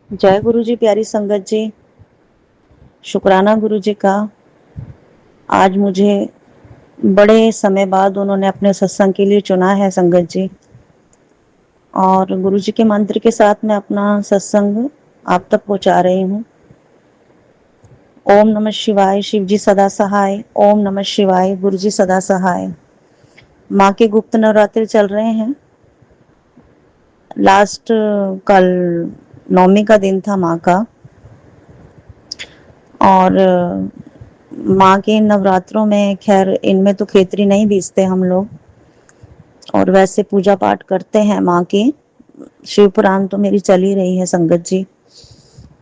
जय गुरु जी। प्यारी संगत जी, शुक्राना गुरु जी का। आज मुझे बड़े समय बाद उन्होंने अपने सत्संग के लिए चुना है संगत जी, और गुरु जी के मंत्र के साथ मैं अपना सत्संग आप तक पहुंचा रही हूँ। ओम नमः शिवाय। शिव जी सदा सहाय। ओम नमः शिवाय। गुरु जी सदा सहाय। माँ के गुप्त नवरात्रि चल रहे हैं। लास्ट कल नवमी का दिन था माँ का, और माँ के नवरात्रों में खैर इनमें तो खेतरी नहीं बीजते हम लोग, और वैसे पूजा पाठ करते हैं माँ की। शिव पुराण तो मेरी चल ही रही है संगत जी।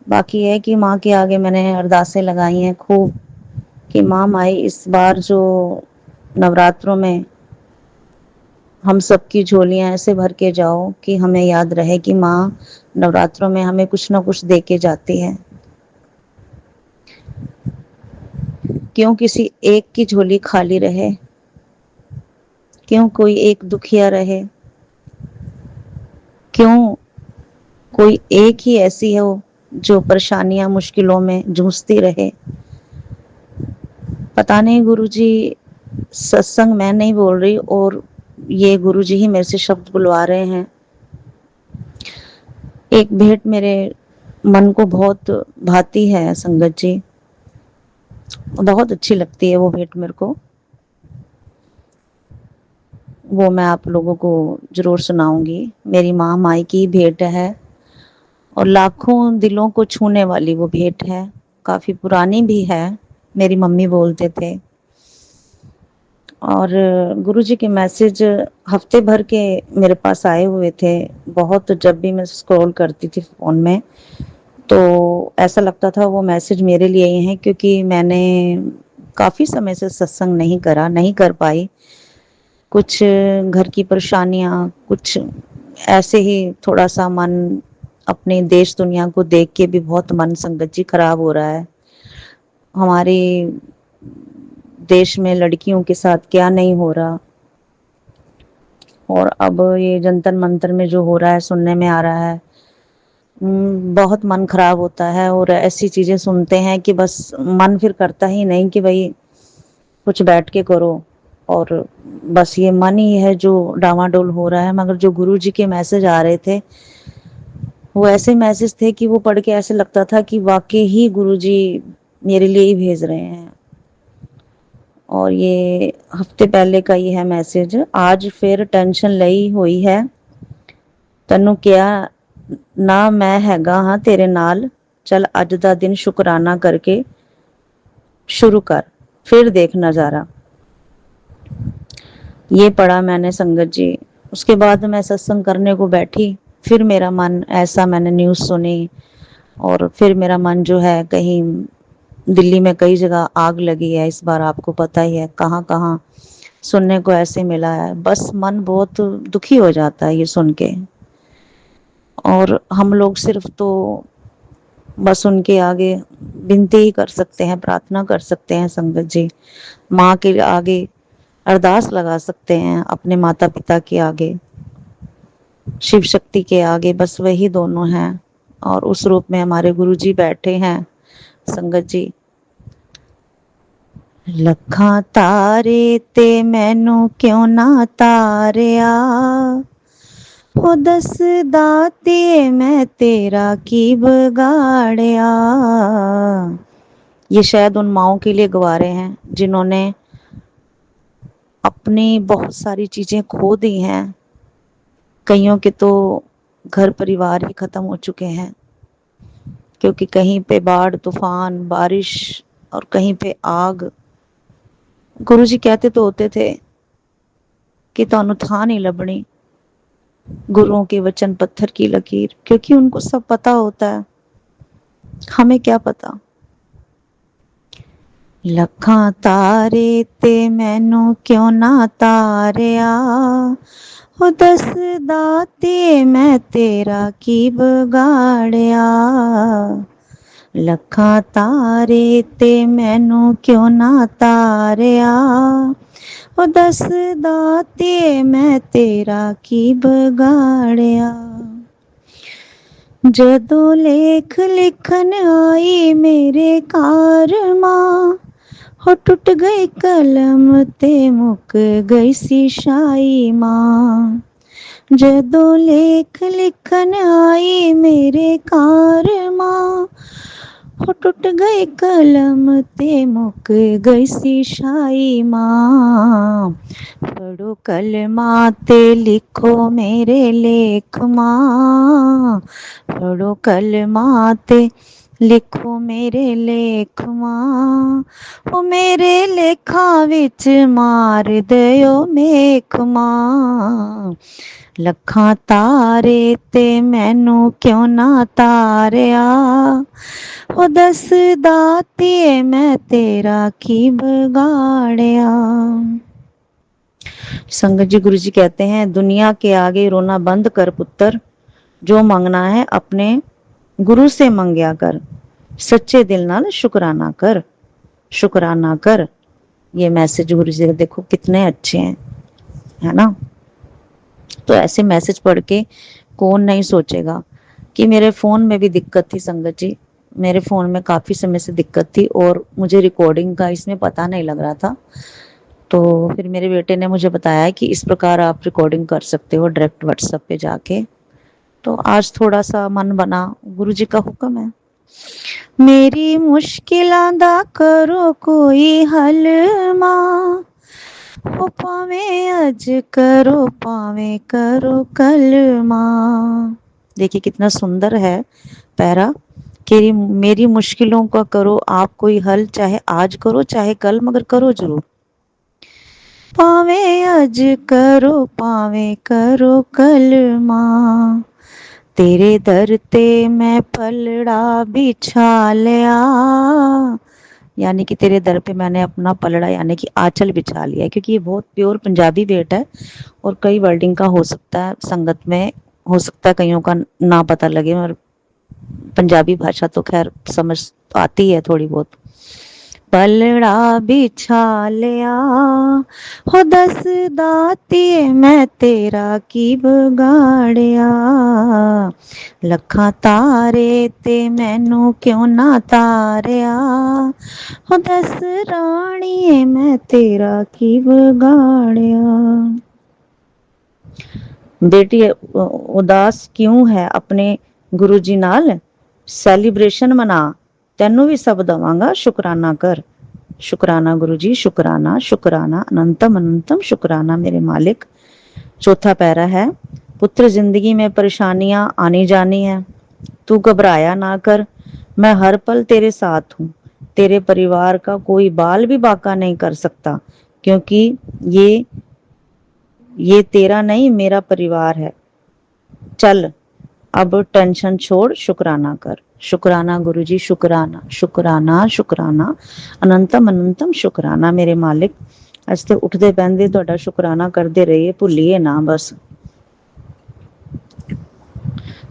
बाकी है कि माँ के आगे मैंने अरदासें लगाई हैं खूब कि माँ माई इस बार जो नवरात्रों में हम सबकी झोलियां ऐसे भर के जाओ कि हमें याद रहे कि माँ नवरात्रों में हमें कुछ ना कुछ दे के जाती है। क्यों किसी एक की झोली खाली रहे, क्यों कोई एक दुखिया रहे, क्यों कोई एक ही ऐसी हो जो परेशानियां मुश्किलों में जूझती रहे। पता नहीं गुरुजी, सत्संग मैं नहीं बोल रही और ये गुरुजी ही मेरे से शब्द बुलवा रहे हैं। एक भेंट मेरे मन को बहुत भाती है संगत जी, बहुत अच्छी लगती है वो भेंट मेरे को। वो मैं आप लोगों को जरूर सुनाऊंगी। मेरी माँ माई की भेंट है और लाखों दिलों को छूने वाली वो भेंट है। काफी पुरानी भी है, मेरी मम्मी बोलते थे। और गुरुजी के मैसेज हफ्ते भर के मेरे पास आए हुए थे बहुत। जब भी मैं स्क्रॉल करती थी फोन में तो ऐसा लगता था वो मैसेज मेरे लिए ही हैं, क्योंकि मैंने काफी समय से सत्संग नहीं कर पाई। कुछ घर की परेशानियां, कुछ ऐसे ही थोड़ा सा मन अपने देश दुनिया को देख के भी बहुत मन संगत जी खराब हो रहा है। हमारे देश में लड़कियों के साथ क्या नहीं हो रहा, और अब ये जंतर मंतर में जो हो रहा है सुनने में आ रहा है। बहुत मन खराब होता है, और ऐसी चीजें सुनते हैं कि बस मन फिर करता ही नहीं कि भाई कुछ बैठ के करो, और बस ये मन ही है जो डामाडोल हो रहा है। मगर जो गुरु जी के मैसेज आ रहे थे वो ऐसे मैसेज थे कि वो पढ़ के ऐसे लगता था कि वाकई ही गुरु जी मेरे लिए ही भेज रहे हैं। और ये हफ्ते पहले का ही है मैसेज। आज फिर टेंशन लई हुई है, तनु क्या ना मैं हैगा हाँ तेरे नाल, चल अज दा दिन शुकराना करके शुरू कर, फिर देख नजारा। ये पढ़ा मैंने संगत जी। उसके बाद मैं सत्संग करने को बैठी, फिर मेरा मन ऐसा, मैंने न्यूज़ सुनी और फिर मेरा मन जो है कहीं, दिल्ली में कई जगह आग लगी है इस बार, आपको पता ही है, कहाँ कहाँ सुनने को ऐसे मिला है। बस मन बहुत दुखी हो जाता है ये सुन के। और हम लोग सिर्फ तो बस उनके आगे विनती ही कर सकते हैं, प्रार्थना कर सकते हैं संगत जी। माँ के आगे अरदास लगा सकते हैं, अपने माता पिता के आगे, शिव शक्ति के आगे, बस वही दोनों हैं। और उस रूप में हमारे गुरु जी बैठे हैं संगत जी। लखा तारे ते मैनू क्यों ना तारिया, हो दस दाते मैं तेरा की बगाड़िया। ये शायद उन माओं के लिए गवा रहे हैं जिन्होंने अपनी बहुत सारी चीजें खो दी हैं। कईयों के तो घर परिवार ही खत्म हो चुके हैं, क्योंकि कहीं पे बाढ़ तूफान बारिश और कहीं पे आग। गुरुजी कहते तो होते थे कि थानू था नहीं लभनी, गुरुओं के वचन पत्थर की लकीर, क्योंकि उनको सब पता होता है, हमें क्या पता। लखा तारे ते मैनू क्यों ना तारिया, हो दस दाते मैं तेरा की बगाड़िया। लखा तारे ते मैनू क्यों ना तारिया, हो दस दाते मैं तेरा की बगाड़िया। जदों लेख लिखन आई मेरे कार मां, हो टुट गई कलम ते मुक गई सी शाई मां। जदों लेख लिखन आई मेरे कार मां, हो टुट गई कलम ते मुक गई सी शाई मां। पढ़ो कलमा ते लिखो मेरे लेख मां, पढ़ो कलमा ते लिखो मेरे लेख मां। ओ मेरे लेखा विच मार दयो मेख मां। लखां तारे ते मैनू क्यों ना तारिया, ओ दस दातिए मैं तेरा की बगाड़िया। संगत जी, गुरु जी कहते हैं, दुनिया के आगे रोना बंद कर पुत्र, जो मंगना है अपने गुरु से मंगया कर। सच्चे दिल नाल शुकराना कर, शुकराना कर। ये मैसेज गुरु जी देखो कितने अच्छे हैं, है ना। तो ऐसे मैसेज पढ़ के कौन नहीं सोचेगा कि मेरे फोन में भी दिक्कत थी। संगत जी, मेरे फोन में काफी समय से दिक्कत थी और मुझे रिकॉर्डिंग का इसमें पता नहीं लग रहा था। तो फिर मेरे बेटे ने मुझे बताया कि इस प्रकार आप रिकॉर्डिंग कर सकते हो डायरेक्ट व्हाट्सएप पे जाके। तो आज थोड़ा सा मन बना, गुरु जी का हुक्म है। मेरी मुश्किलां दा करो कोई हल मां, हो पावे अज करो पावे करो कल मां। देखिए कितना सुंदर है पैरा कि मेरी मुश्किलों का करो आप कोई हल, चाहे आज करो चाहे कल, मगर करो जरूर। पावे अज करो पावे करो कल मां, तेरे दर ते मैं पलड़ा बिछा लिया। यानी कि तेरे दर पे मैंने अपना पलड़ा यानी कि आंचल बिछा लिया, क्योंकि ये बहुत प्योर पंजाबी वेट है और कई वर्डिंग का हो सकता है संगत में, हो सकता है कईयों का ना पता लगे, और पंजाबी भाषा तो खैर समझ आती है थोड़ी बहुत। पलड़ा बिछा लिया, हो दस दातिए मैं तेरा की बगाड़िया। लखां तारे ते मैनू क्यों ना तारिया, हो दस राणीए मैं तेरा की बगाड़िया। बेटी उदास क्यों है अपने गुरु जी नाल, सैलीब्रेशन मना, तेनू भी सब दवांगा शुकराना कर। शुकराना गुरु जी, शुकराना शुकराना, अनंतम अनंतम शुकराना मेरे मालिक। चौथा पैरा है, पुत्र जिंदगी में परेशानियां आनी जानी है, तू घबराया ना कर, मैं हर पल तेरे साथ हूँ। तेरे परिवार का कोई बाल भी बाका नहीं कर सकता, क्योंकि ये तेरा नहीं मेरा परिवार है। चल अब टेंशन छोड़, शुकराना कर। शुकराना गुरु जी, शुकराना शुकराना शुकराना, अनंतम अनंतम शुकराना मेरे मालिक। अज ते उठदे बहंदे तुहाडा शुकराना करदे रहिए, भुल्लिए ना बस।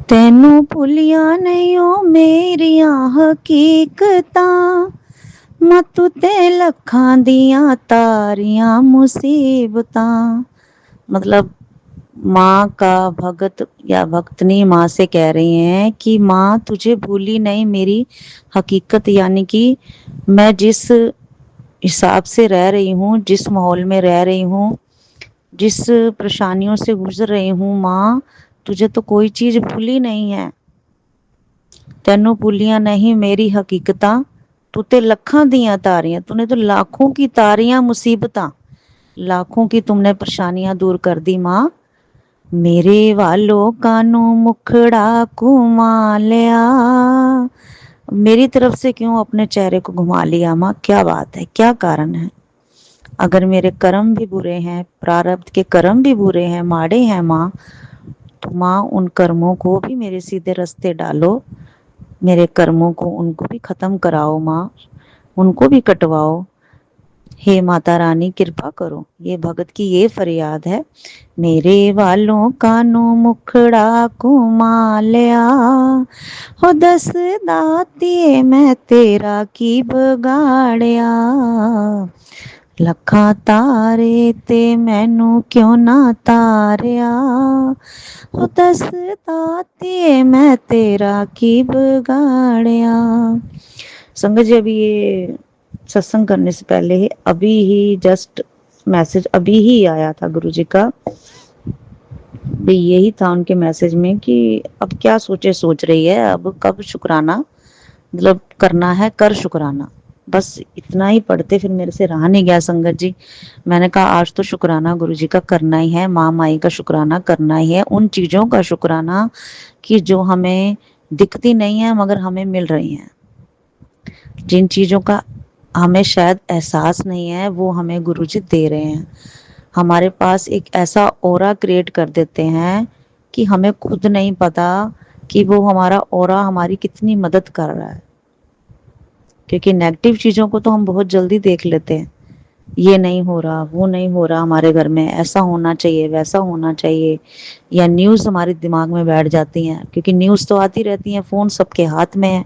तेनू भुलिया नहीं ओ मेरिया हकीकतां, मतू ते लखां दियां तारियां मुसीबतां। मतलब माँ का भगत या भक्तनी माँ से कह रही हैं कि माँ तुझे भूली नहीं मेरी हकीकत, यानी कि मैं जिस हिसाब से रह रही हूँ, जिस माहौल में रह रही हूँ, जिस परेशानियों से गुजर रही हूँ, माँ तुझे तो कोई चीज भूली नहीं है। तेनू भूलिया नहीं मेरी हकीकतां, तू ते लखां दियां तारियां, तूने तो लाखों की तारियां मुसीबतां, लाखों की तुमने परेशानियां दूर कर दी माँ। मेरे वालों कानू मुखड़ा घुमा लिया, मेरी तरफ से क्यों अपने चेहरे को घुमा लिया माँ, क्या बात है, क्या कारण है। अगर मेरे कर्म भी बुरे हैं, प्रारब्ध के कर्म भी बुरे हैं, माड़े हैं माँ, तो माँ उन कर्मों को भी मेरे सीधे रास्ते डालो, मेरे कर्मों को उनको भी खत्म कराओ माँ, उनको भी कटवाओ। हे माता रानी कृपा करो। ये भगत की ये फरियाद है। मेरे वालों कानू मुखड़ा घुमा लिया, हो दस दातिए मैं तेरा की बगाड़िया। ਲੱਖਾਂ ਤਾਰੇ ਤੇ ਮੈਨੂੰ ਕਿਉਂ ਨਾ ਤਾਰਿਆ, ਉਹ ਦੱਸਦਾ ਧੀਏ मैं तेरा की बिगाड़िया। संगत जी, अभी ये सत्संग करने से पहले ही अभी ही जस्ट मैसेज अभी ही आया था गुरु जी का, भी यही था उनके मैसेज में कि अब क्या सोच रही है, अब कब शुक्राना मतलब करना है, कर शुक्राना। बस इतना ही पढ़ते फिर मेरे से रहा नहीं गया संगत जी। मैंने कहा आज तो शुक्राना गुरु जी का करना ही है, माँ माई का शुक्राना करना ही है, उन चीजों का शुक्राना कि जो हमें दिखती नहीं है मगर हमें मिल रही हैं, जिन चीजों का हमें शायद एहसास नहीं है वो हमें गुरुजी दे रहे हैं। हमारे पास एक ऐसा ऑरा क्रिएट कर देते हैं कि हमें खुद नहीं पता कि वो हमारा ऑरा हमारी कितनी मदद कर रहा है, क्योंकि नेगेटिव चीजों को तो हम बहुत जल्दी देख लेते हैं, ये नहीं हो रहा, वो नहीं हो रहा, हमारे घर में ऐसा होना चाहिए, वैसा होना चाहिए, या न्यूज हमारे दिमाग में बैठ जाती हैं, क्योंकि न्यूज तो आती रहती है, फोन सबके हाथ में है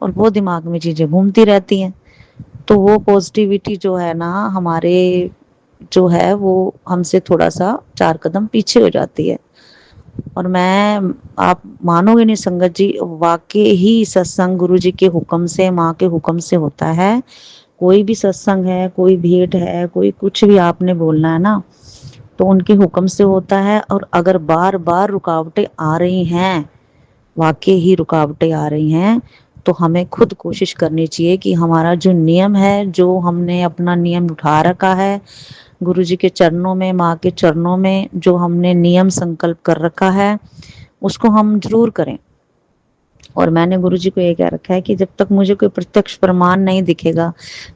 और वो दिमाग में चीजें घूमती रहती हैं। तो वो पॉजिटिविटी जो है ना हमारे जो है वो हमसे थोड़ा सा 4 कदम पीछे हो जाती है। और मैं, आप मानोगे नहीं संगत जी, वाकई ही सत्संग गुरु जी के हुक्म से, माँ के हुक्म से होता है। कोई भी सत्संग है, कोई भेंट है, कोई कुछ भी आपने बोलना है ना, तो उनके हुक्म से होता है। और अगर बार बार रुकावटें आ रही हैं, वाकई ही रुकावटें आ रही हैं, तो हमें खुद कोशिश करनी चाहिए कि हमारा जो नियम है, जो हमने अपना नियम उठा रखा है गुरु जी के चरणों में, माँ के चरणों में, जो हमने नियम संकल्प कर रखा है उसको हम जरूर करें। और मैंने गुरु जी को ये कह रखा है कि जब तक मुझे कोई प्रत्यक्ष प्रमाण नहीं दिखेगा,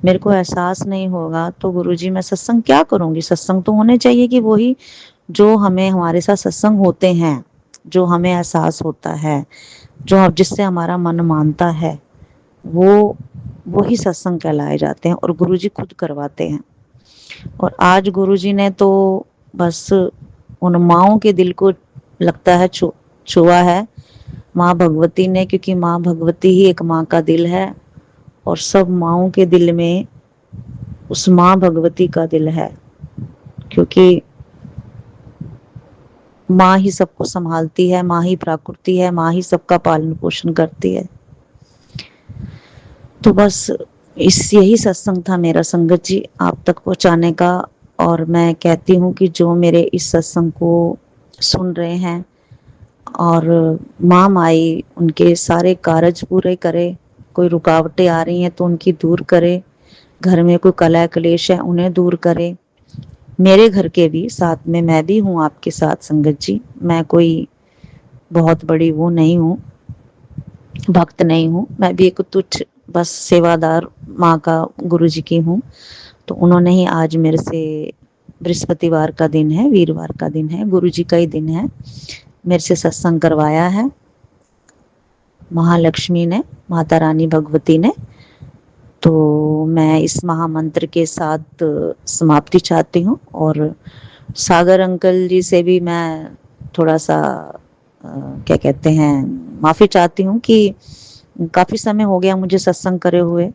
मेरे को एहसास नहीं होगा, तो गुरु जी मैं सत्संग क्या करूंगी। सत्संग तो होने चाहिए कि वही जो हमें, हमारे साथ सत्संग होते हैं, जो हमें एहसास होता है, जो जिससे हमारा मन मानता है, वो ही सत्संग कहलाए जाते हैं और गुरु जी खुद करवाते हैं। और आज गुरु जी ने तो बस उन माओं के दिल को लगता है छुआ है, माँ भगवती ने, क्योंकि माँ भगवती ही एक माँ का दिल है और सब माओं के दिल में उस माँ भगवती का दिल है, क्योंकि माँ ही सबको संभालती है, माँ ही प्राकृति है, माँ ही सबका पालन पोषण करती है। तो बस यही सत्संग था मेरा संगत जी आप तक पहुंचाने का। और मैं कहती हूँ कि जो मेरे इस सत्संग को सुन रहे हैं, और माँ माई उनके सारे कार्य पूरे करे, कोई रुकावटें आ रही हैं तो उनकी दूर करे, घर में कोई कलह क्लेश है उन्हें दूर करे, मेरे घर के भी साथ में मैं भी हूँ आपके साथ संगत जी। मैं कोई बहुत बड़ी वो नहीं हूँ, भक्त नहीं हूँ, मैं भी एक तुच्छ बस सेवादार माँ का गुरु जी की हूँ। तो उन्होंने ही आज मेरे से, बृहस्पतिवार का दिन है, वीरवार का दिन है, गुरु जी का ही दिन है, मेरे से सत्संग करवाया है महालक्ष्मी ने, माता रानी भगवती ने। तो मैं इस महामंत्र के साथ समाप्ति चाहती हूँ। और सागर अंकल जी से भी मैं थोड़ा सा क्या कहते हैं, माफी चाहती हूँ कि काफी समय हो गया मुझे सत्संग करे हुए,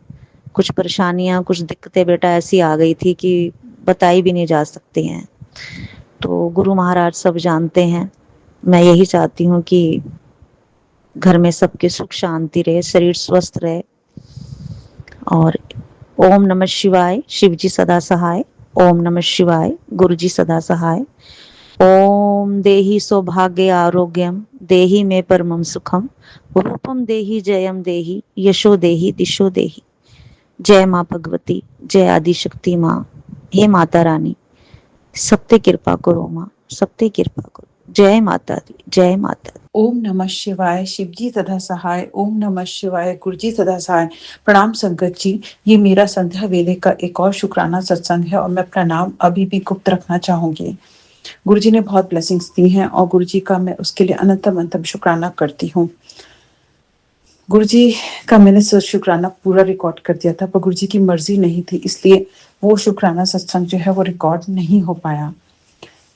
कुछ परेशानियां, कुछ दिक्कतें बेटा ऐसी आ गई थी कि बताई भी नहीं जा सकती हैं। तो गुरु महाराज सब जानते हैं। मैं यही चाहती हूँ कि घर में सबके सुख शांति रहे, शरीर स्वस्थ रहे। और ओम नमः शिवाय, शिव जी सदा सहाय। ओम नमः शिवाय, गुरु जी सदा सहाय। ओम देहि सौभाग्य आरोग्यम, देहि में परमम सुखम, रूपम देहि जयम देहि, यशो देहि दिशो देहि। जय माँ भगवती, जय आदि शक्ति माँ। हे माता रानी, सब पे कृपा करो माँ, सब पे कृपा करो। जय माता दी, जय माता दी। ओम नमः शिवाय, शिव जी सदा सहाय। ओम नमः शिवाय, गुरु जी सदा सहाय। प्रणाम संगत जी, ये मेरा संध्या वेले का एक और शुक्राना सत्संग है और मैं अपना नाम अभी भी गुप्त रखना चाहूंगी। गुरु जी ने बहुत ब्लेसिंग्स दी हैं और गुरु जी का मैं उसके लिए अनंतम अनंतम शुक्राना करती हूँ। गुरु जी का मैंने शुक्राना पूरा रिकॉर्ड कर दिया था, पर गुरु जी की मर्जी नहीं थी, इसलिए वो शुक्राना सत्संग जो है वो रिकॉर्ड नहीं हो पाया।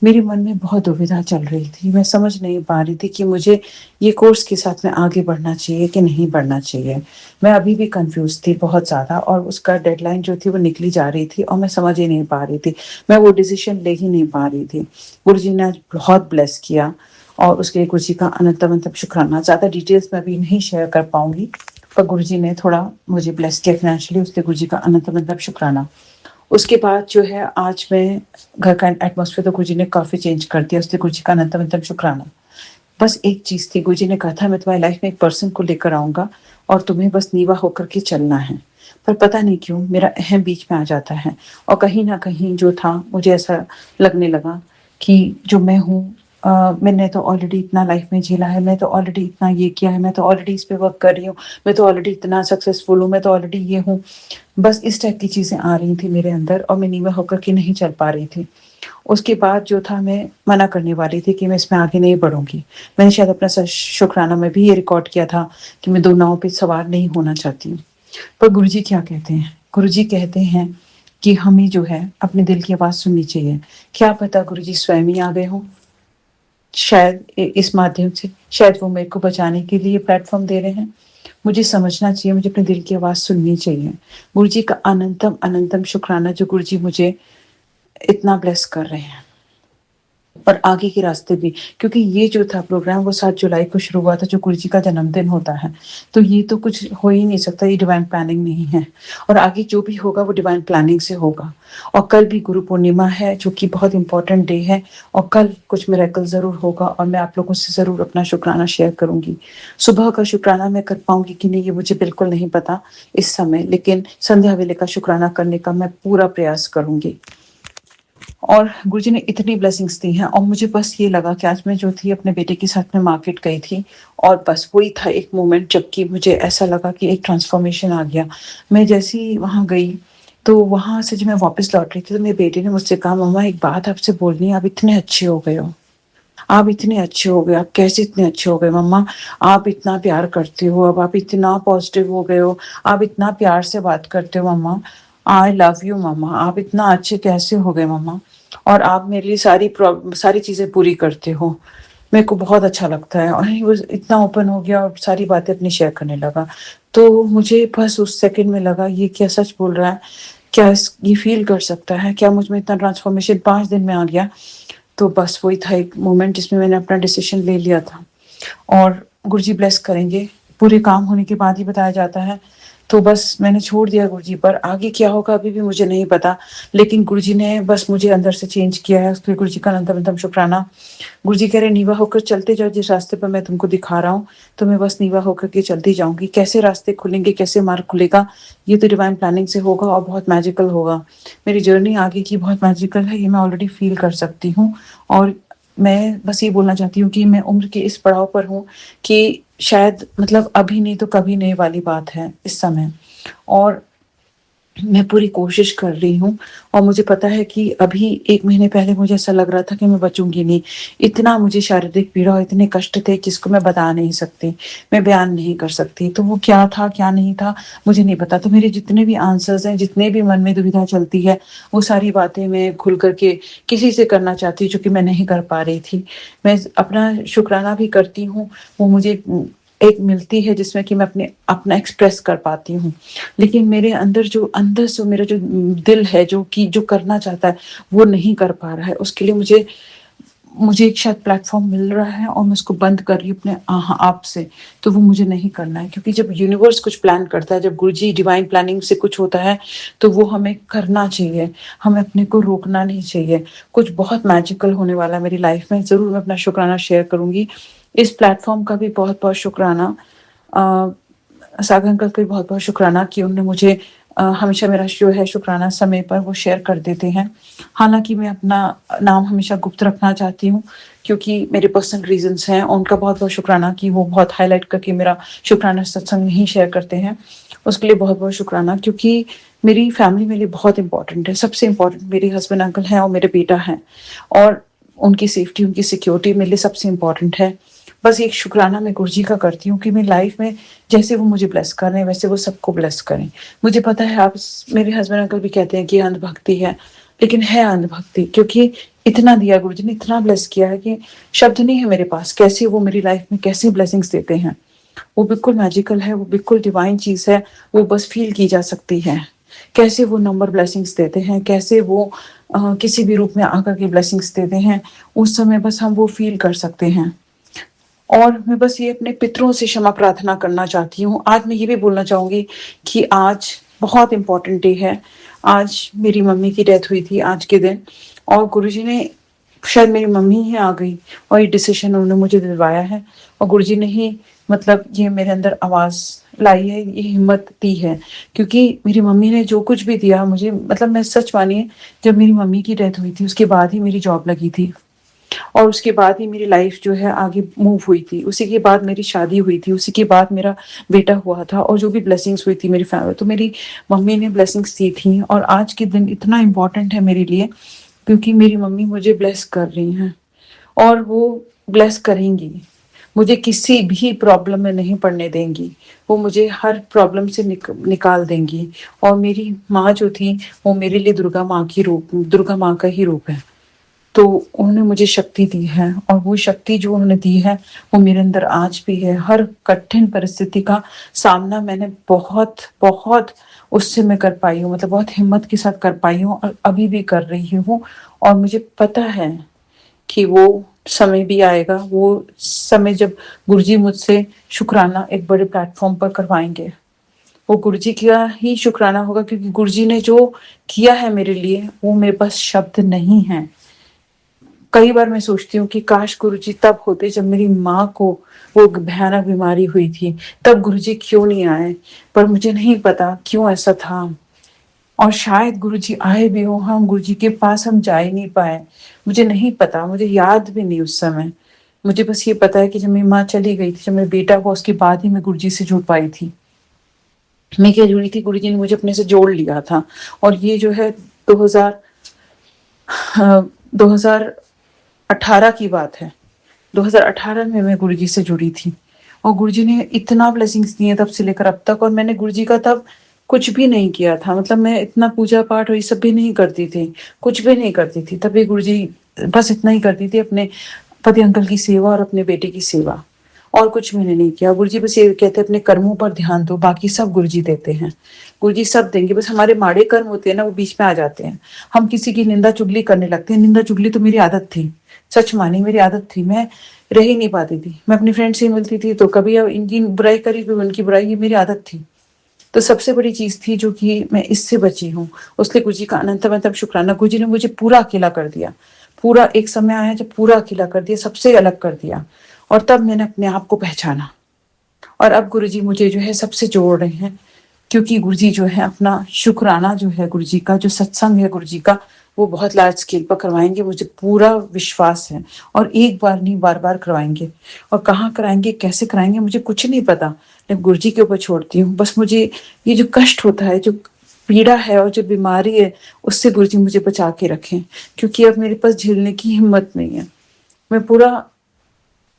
मेरे मन में बहुत दुविधा चल रही थी। मैं समझ नहीं पा रही थी कि मुझे ये कोर्स के साथ में आगे बढ़ना चाहिए कि नहीं बढ़ना चाहिए। मैं अभी भी कन्फ्यूज़ थी बहुत ज़्यादा, और उसका डेडलाइन जो थी वो निकली जा रही थी और मैं समझ ही नहीं पा रही थी। मैं वो डिसीज़न ले ही नहीं पा रही थी। गुरुजी ने आज बहुत ब्लेस किया और उसके लिए गुरुजी का अनंत-अनंत शुक्राना। ज़्यादा डिटेल्स मैं अभी नहीं शेयर कर पाऊँगी, पर गुरुजी ने थोड़ा मुझे ब्लेस किया फ़ाइनेंशियली, उसके गुरुजी का अनंत-अनंत शुक्राना। उसके बाद जो है, आज मैं घर का एटमॉस्फेयर तो गुरुजी ने काफ़ी चेंज कर दिया, उसके गुरुजी का अनंत-अनंत शुक्राना। बस एक चीज़ थी, गुरुजी ने कहा था मैं तुम्हारी लाइफ में एक पर्सन को लेकर आऊँगा और तुम्हें बस नीवा होकर के चलना है। पर पता नहीं क्यों मेरा अहम बीच में आ जाता है और कहीं न कहीं जो था, मुझे ऐसा लगने लगा कि जो मैं हूँ, मैंने तो ऑलरेडी इतना लाइफ में झेला है, मैं तो ऑलरेडी इतना ये किया है, मैं तो ऑलरेडी इस पे वर्क कर रही हूँ, मैं तो ऑलरेडी इतना सक्सेसफुल हूँ, मैं तो ऑलरेडी ये हूँ। बस इस टाइप की चीज़ें आ रही थी मेरे अंदर और मैं नीवा होकर के नहीं चल पा रही थी। उसके बाद जो था, मैं मना करने वाली थी कि मैं इसमें आगे नहीं बढ़ूँगी। मैंने शायद अपना शुक्राना में भी ये रिकॉर्ड किया था कि मैं 2 नावों पे सवार नहीं होना चाहती हूँ। पर गुरुजी क्या कहते हैं? गुरुजी कहते हैं कि हमें जो है अपने दिल की आवाज़ सुननी चाहिए। क्या पता गुरुजी स्वयं ही आ गए हों, शायद इस माध्यम से, शायद वो मेरे को बचाने के लिए प्लेटफ़ॉर्म दे रहे हैं। मुझे समझना चाहिए, मुझे अपने दिल की आवाज़ सुननी चाहिए। गुरुजी का अनंतम अनंतम शुक्राना जो गुरुजी मुझे इतना ब्लेस कर रहे हैं। और आगे के रास्ते भी, क्योंकि ये जो था प्रोग्राम वो 7 जुलाई को शुरू हुआ था, जो गुरुजी का जन्मदिन होता है। तो ये तो कुछ हो ही नहीं सकता, ये डिवाइन प्लानिंग नहीं है और आगे जो भी होगा वो डिवाइन प्लानिंग से होगा। और कल भी गुरु पूर्णिमा है, जो कि बहुत इम्पोर्टेंट डे है और कल कुछ मिरेकल ज़रूर होगा और मैं आप लोगों से ज़रूर अपना शुक्राना शेयर करूँगी। सुबह का शुक्राना मैं कर पाऊँगी कि नहीं, ये मुझे बिल्कुल नहीं पता इस समय, लेकिन संध्या वेले का शुक्राना करने का मैं पूरा प्रयास करूँगी। और गुरुजी ने इतनी ब्लेसिंग्स दी हैं और मुझे बस ये लगा कि आज मैं जो थी अपने बेटे के साथ में मार्केट गई थी और बस वही था एक मोमेंट जबकि मुझे ऐसा लगा कि एक ट्रांसफॉर्मेशन आ गया। मैं जैसे ही वहाँ गई, तो वहाँ से जब मैं वापस लौट रही थी तो मेरे बेटे ने मुझसे कहा, मम्मा एक बात आपसे बोलनी है, आप इतने अच्छे हो गए हो, आप इतने अच्छे हो गए, आप कैसे इतने अच्छे हो गए मम्मा, आप इतना प्यार करते हो, अब आप इतना पॉजिटिव हो गए हो, आप इतना प्यार से बात करते हो मम्मा, आई लव यू मम्मा, आप इतना अच्छे कैसे हो गए मम्मा, और आप मेरे लिए सारी चीज़ें पूरी करते हो, मेरे को बहुत अच्छा लगता है। और वो इतना ओपन हो गया और सारी बातें अपनी शेयर करने लगा। तो मुझे बस उस सेकंड में लगा, ये क्या सच बोल रहा है? क्या ये फ़ील कर सकता है? क्या मुझ में इतना ट्रांसफॉर्मेशन 5 दिन में आ गया? तो बस वही था एक मोमेंट जिसमें मैंने अपना डिसीजन ले लिया था और गुरुजी ब्लेस करेंगे। पूरे काम होने के बाद ही बताया जाता है। तो बस मैंने छोड़ दिया गुरुजी पर, आगे क्या होगा अभी भी मुझे नहीं पता। लेकिन गुरुजी ने बस मुझे अंदर से चेंज किया है, उसके लिए गुरुजी का अनंत-अनंत शुक्राना। गुरुजी कह रहे नीवा होकर चलते जाओ, जिस रास्ते पर मैं तुमको दिखा रहा हूँ, तो मैं बस नीवा होकर के चलती जाऊँगी। कैसे रास्ते खुलेंगे, कैसे मार्ग खुलेगा, ये तो डिवाइन प्लानिंग से होगा और बहुत मैजिकल होगा। मेरी जर्नी आगे की बहुत मैजिकल है, ये मैं ऑलरेडी फ़ील कर सकती हूँ और मैं बस ये बोलना चाहती हूँ कि मैं उम्र के इस पड़ाव पर हूँ कि शायद मतलब अभी नहीं तो कभी नहीं वाली बात है इस समय, और मैं पूरी कोशिश कर रही हूँ और मुझे पता है कि अभी 1 महीने पहले मुझे ऐसा लग रहा था कि मैं बचूँगी नहीं। इतना मुझे शारीरिक पीड़ा और इतने कष्ट थे जिसको मैं बता नहीं सकती, मैं बयान नहीं कर सकती। तो वो क्या था, क्या नहीं था, मुझे नहीं पता। तो मेरे जितने भी आंसर्स हैं, जितने भी मन में दुविधा चलती है, वो सारी बातें मैं खुल कर के किसी से करना चाहती हूँ, जो कि मैं नहीं कर पा रही थी। मैं अपना शुक्राना भी करती हूँ, वो मुझे एक मिलती है जिसमें कि मैं अपना एक्सप्रेस कर पाती हूँ। लेकिन मेरे अंदर से मेरा जो दिल है, जो करना चाहता है, वो नहीं कर पा रहा है। उसके लिए मुझे एक शायद प्लेटफ़ॉर्म मिल रहा है और मैं उसको बंद कर रही हूँ अपने आप से। तो वो मुझे नहीं करना है, क्योंकि जब यूनिवर्स कुछ प्लान करता है, जब गुरुजी डिवाइन प्लानिंग से कुछ होता है, तो वो हमें करना चाहिए, हमें अपने को रोकना नहीं चाहिए। कुछ बहुत मैजिकल होने वाला है मेरी लाइफ़ में, ज़रूर मैं अपना शुक्राना शेयर करूँगी। इस प्लेटफ़ॉर्म का भी बहुत-बहुत शुक्राना, सागर अंकल का भी बहुत-बहुत शुक्राना कि उन्होंने मुझे हमेशा मेरा जो है शुक्राना समय पर वो शेयर कर देते हैं। हालाँकि मैं अपना नाम हमेशा गुप्त रखना चाहती हूँ, क्योंकि मेरे पर्सनल रीज़न्स हैं, और उनका बहुत-बहुत शुक्राना कि वो बहुत हाइलाइट करके मेरा शुक्राना सत्संग में ही शेयर करते हैं। उसके लिए बहुत-बहुत शुक्राना, क्योंकि मेरी फैमिली मेरे लिए बहुत इम्पोर्टेंट है। सबसे इम्पोर्टेंट मेरे हस्बैंड अंकल हैं और मेरे बेटा हैं, और उनकी सेफ्टी, उनकी सिक्योरिटी मेरे लिए सबसे इम्पोर्टेंट है। बस एक शुक्राना मैं गुरुजी का करती हूँ कि मेरी लाइफ़ में जैसे वो मुझे ब्लेस कर रहे हैं, वैसे वो सबको ब्लेस करें। मुझे पता है, आप मेरे हस्बैंड अंकल भी कहते हैं कि ये अंधभक्ति है, लेकिन है अंधभक्ति, क्योंकि इतना दिया, गुरु जी ने इतना ब्लेस किया है कि शब्द नहीं है मेरे पास, कैसे वो मेरी लाइफ में कैसे ब्लेसिंग्स देते हैं। वो बिल्कुल मैजिकल है, वो बिल्कुल डिवाइन चीज है, वो बस फील की जा सकती है। कैसे वो नंबर ब्लेसिंग्स देते हैं, कैसे वो किसी भी रूप में आकर के ब्लेसिंग्स देते हैं, उस समय बस हम वो फील कर सकते हैं। और मैं बस ये अपने पितरों से क्षमा प्रार्थना करना चाहती हूँ। आज मैं ये भी बोलना चाहूंगी कि आज बहुत इम्पोर्टेंट डे है। आज मेरी मम्मी की डेथ हुई थी आज के दिन, और गुरुजी ने, शायद मेरी मम्मी ही आ गई और ये डिसीजन उन्होंने मुझे दिलवाया है, और गुरुजी ने ही मतलब ये मेरे अंदर आवाज लाई है, ये हिम्मत दी है। क्योंकि मेरी मम्मी ने जो कुछ भी दिया मुझे, मतलब मैं सच मानिए, जब मेरी मम्मी की डेथ हुई थी उसके बाद ही मेरी जॉब लगी थी, और उसके बाद ही मेरी लाइफ जो है आगे मूव हुई थी। उसी के बाद मेरी शादी हुई थी, उसी के बाद मेरा बेटा हुआ था, और जो भी ब्लेसिंग्स हुई थी मेरी फैमिली, तो मेरी मम्मी ने ब्लेसिंग्स दी थी। और आज के दिन इतना इम्पोर्टेंट है मेरे लिए, क्योंकि मेरी मम्मी मुझे ब्लेस कर रही हैं, और वो ब्लेस करेंगी, मुझे किसी भी प्रॉब्लम में नहीं पड़ने देंगी। वो मुझे हर प्रॉब्लम से निकाल देंगी। और मेरी माँ जो थी वो मेरे लिए दुर्गा माँ का ही रूप है। तो उन्होंने मुझे शक्ति दी है, और वो शक्ति जो उन्होंने दी है वो मेरे अंदर आज भी है। हर कठिन परिस्थिति का सामना मैंने बहुत बहुत उससे मैं कर पाई हूँ, मतलब बहुत हिम्मत के साथ कर पाई हूँ, और अभी भी कर रही हूँ। और मुझे पता है कि वो समय भी आएगा, वो समय जब गुरुजी मुझसे शुक्राना एक बड़े प्लेटफॉर्म पर करवाएंगे। वो गुरुजी का ही शुक्राना होगा, क्योंकि गुरुजी ने जो किया है मेरे लिए वो मेरे पास शब्द नहीं है। कई बार मैं सोचती हूँ कि काश गुरुजी तब होते जब मेरी माँ को वो भयानक बीमारी हुई थी, तब गुरुजी क्यों नहीं आए। पर मुझे नहीं पता क्यों ऐसा था, और शायद गुरुजी आए भी हो, हम गुरुजी के पास हम जा ही नहीं पाए। मुझे नहीं पता, मुझे याद भी नहीं उस समय। मुझे बस ये पता है कि जब मेरी माँ चली गई थी, जब मेरा बेटा हुआ, उसके बाद ही मैं गुरुजी से जुड़ पाई थी। मैं क्या जुड़ी थी, गुरुजी ने मुझे अपने से जोड़ लिया था। और ये जो है 2000 2018 की बात है। 2018 में मैं गुरुजी से जुड़ी थी, और गुरुजी ने इतना ब्लेसिंग्स दिए तब से लेकर अब तक। और मैंने गुरुजी का तब कुछ भी नहीं किया था, मतलब मैं इतना पूजा पाठ और ये सब भी नहीं करती थी, कुछ भी नहीं करती थी। तभी गुरुजी बस इतना ही करती थी, अपने पति अंकल की सेवा और अपने बेटे की सेवा, और कुछ मैंने नहीं किया। गुरुजी बस ये कहते हैं अपने कर्मों पर ध्यान दो, बाकी सब गुरुजी देते हैं। गुरुजी सब देंगे, बस हमारे माड़े कर्म होते हैं ना, वो बीच में आ जाते हैं। हम किसी की निंदा चुगली करने लगते हैं। निंदा चुगली तो मेरी आदत थी, सच मानी मेरी आदत थी। मैं रह ही नहीं पाती थी, मैं अपनी फ्रेंड से मिलती थी तो कभी अब इनकी बुराई करी, कभी उनकी बुराई, ये मेरी आदत थी। तो सबसे बड़ी चीज थी जो कि मैं इससे बची हूँ, उसके गुरुजी का अनंत मतलब शुक्राना। गुरुजी ने मुझे पूरा अकेला कर दिया, पूरा एक समय आया जब पूरा अकेला कर दिया, सबसे अलग कर दिया, और तब मैंने अपने आप को पहचाना। और अब गुरुजी मुझे जो है सबसे जोड़ रहे हैं, क्योंकि गुरुजी जो है अपना शुक्राना जो है, गुरुजी का जो सत्संग है गुरुजी का, वो बहुत लार्ज स्केल पर करवाएंगे, मुझे पूरा विश्वास है। और एक बार नहीं, बार बार करवाएंगे। और कहाँ कराएंगे, कैसे कराएंगे, मुझे कुछ नहीं पता, मैं गुरुजी के ऊपर छोड़ती हूँ। बस मुझे ये जो कष्ट होता है, जो पीड़ा है और जो बीमारी है, उससे गुरुजी मुझे बचा के रखें, क्योंकि अब मेरे पास झेलने की हिम्मत नहीं है। मैं पूरा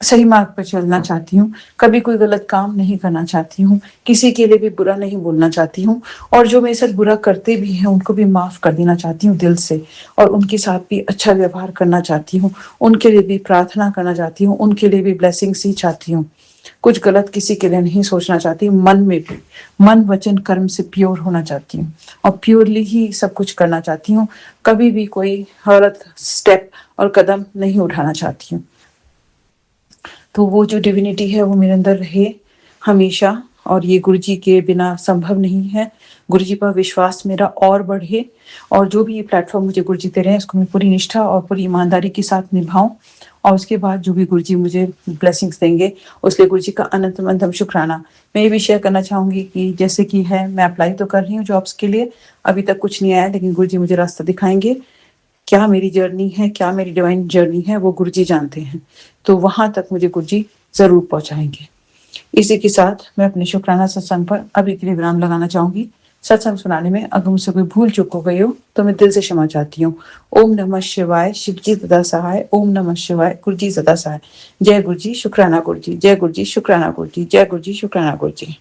सही मार्ग पर चलना चाहती हूँ, कभी कोई गलत काम नहीं करना चाहती हूँ, किसी के लिए भी बुरा नहीं बोलना चाहती हूँ, और जो मेरे साथ बुरा करते भी हैं उनको भी माफ कर देना चाहती हूँ दिल से, और उनके साथ भी अच्छा व्यवहार करना चाहती हूँ, उनके लिए भी प्रार्थना करना चाहती हूँ, उनके लिए भी ब्लेसिंग्स ही चाहती हूँ। कुछ गलत किसी के लिए नहीं सोचना चाहती, मन में भी, मन वचन कर्म से प्योर होना चाहती हूँ, और प्योरली ही सब कुछ करना चाहती हूँ। कभी भी कोई गलत स्टेप और कदम नहीं उठाना चाहती हूँ। तो वो जो डिविनिटी है वो मेरे अंदर रहे हमेशा, और ये गुरुजी के बिना संभव नहीं है। गुरुजी पर विश्वास मेरा और बढ़े, और जो भी ये प्लेटफॉर्म मुझे गुरुजी दे रहे हैं उसको मैं पूरी निष्ठा और पूरी ईमानदारी के साथ निभाऊं, और उसके बाद जो भी गुरुजी मुझे ब्लेसिंग्स देंगे उसके गुरुजी का अनंत मंतम शुक्राना। मैं ये भी शेयर करना चाहूंगी कि जैसे कि है, मैं अप्लाई तो कर रही हूँ जॉब्स के लिए, अभी तक कुछ नहीं आया, लेकिन गुरुजी मुझे रास्ता दिखाएंगे। क्या मेरी जर्नी है, क्या मेरी डिवाइन जर्नी है, वो गुरुजी जानते हैं। तो वहां तक मुझे गुरुजी जरूर पहुंचाएंगे। इसी के साथ मैं अपने शुक्राना सत्संग पर अभी के लिए विराम लगाना चाहूंगी। सत्संग सुनाने में अगर मुझसे कोई भूल चूक हो गई हो तो मैं दिल से क्षमा चाहती हूँ। ओम नमः शिवाय, शिवजी सदा सहाय। ओम नमः शिवाय, गुरुजी सदा सहाय। जय गुरुजी, शुक्राना गुरुजी। जय गुरुजी, शुक्राना गुरुजी। जय गुरुजी, शुक्राना गुरुजी।